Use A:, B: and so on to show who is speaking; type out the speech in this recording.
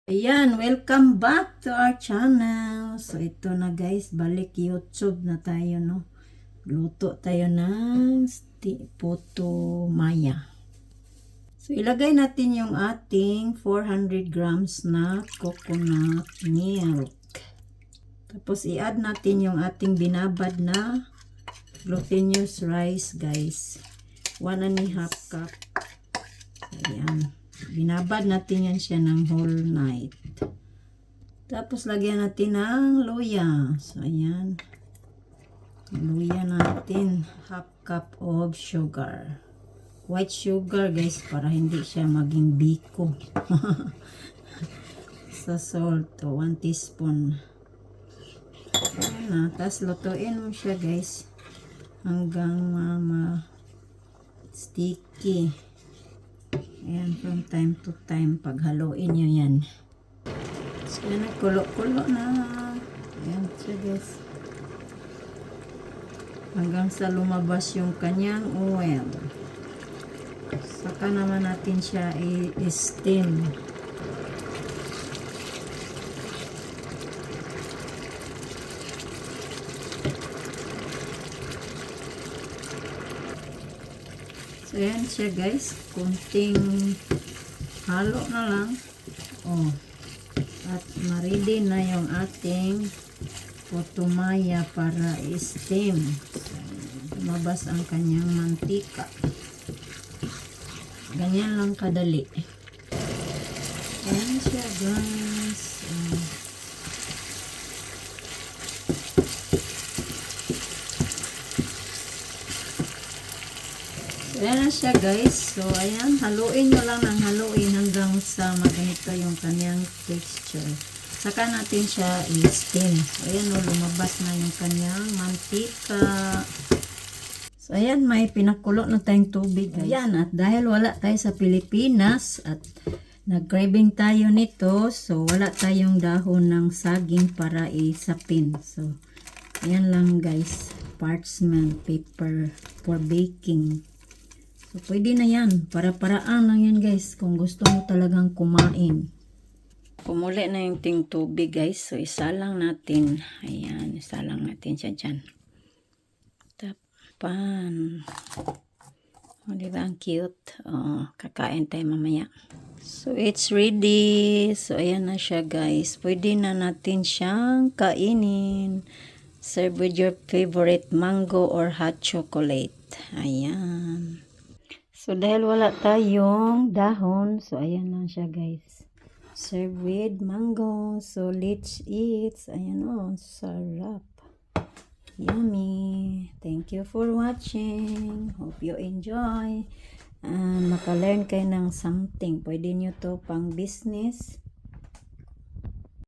A: Ayan, welcome back to our channel. So, ito na guys, balik YouTube na tayo, no? Luto tayo ng puto maya. So, ilagay natin yung ating 400 grams na coconut milk. Tapos, i-add natin yung ating binabad na glutinous rice, guys. 1.5 cup. Ayan. Binabad natin yan siya ng whole night. Tapos lagyan natin ng luya. So ayan. Luya natin. 1/2 cup of sugar. White sugar guys para hindi siya maging biko. Sa salt. 1 teaspoon. Ayan na. Tapos lutuin mo siya guys. Hanggang sticky. Ayan, from time to time, paghaluin nyo yan. So, yan, kulo-kulo na. Ayan siya, guys. Hanggang sa lumabas yung kanyang oil. Saka naman natin siya i-steam. So, ayan siya guys. Kunting halo na lang. Oh. At ma-ready na yung ating puto maya para i-steam. So, lumabas ang kanyang mantika. Ganyan lang kadali. Ayan siya guys. Ayan na siya guys. So ayan, haluin nyo lang ng haluin hanggang sa maganito yung kanyang texture. Saka natin siya i-steam. So ayan o, lumabas na yung kanyang mantika. So ayan, may pinakulo na tayong tubig guys. Ayan, at dahil wala tayo sa Pilipinas at nag-craving tayo nito, so wala tayong dahon ng saging para isapin. So ayan lang guys, parchment paper for baking. So, pwede na yan. Para-paraan lang yan guys. Kung gusto mo talagang kumain. Kumuli na yung ting tubig guys. So, isa lang natin. Ayan. Isa lang natin siya dyan. Tapan. O, diba? Ang cute. O, kakain tayo mamaya. So, it's ready. So, ayan na siya guys. Pwede na natin siyang kainin. Serve with your favorite mango or hot chocolate. Ayan. So, dahil wala tayong dahon, so, ayan lang siya, guys. Serve with mango. So, let's eat. Ayan, oh, sarap. Yummy. Thank you for watching. Hope you enjoy. Maka-learn kayo ng something. Pwede nyo to pang business.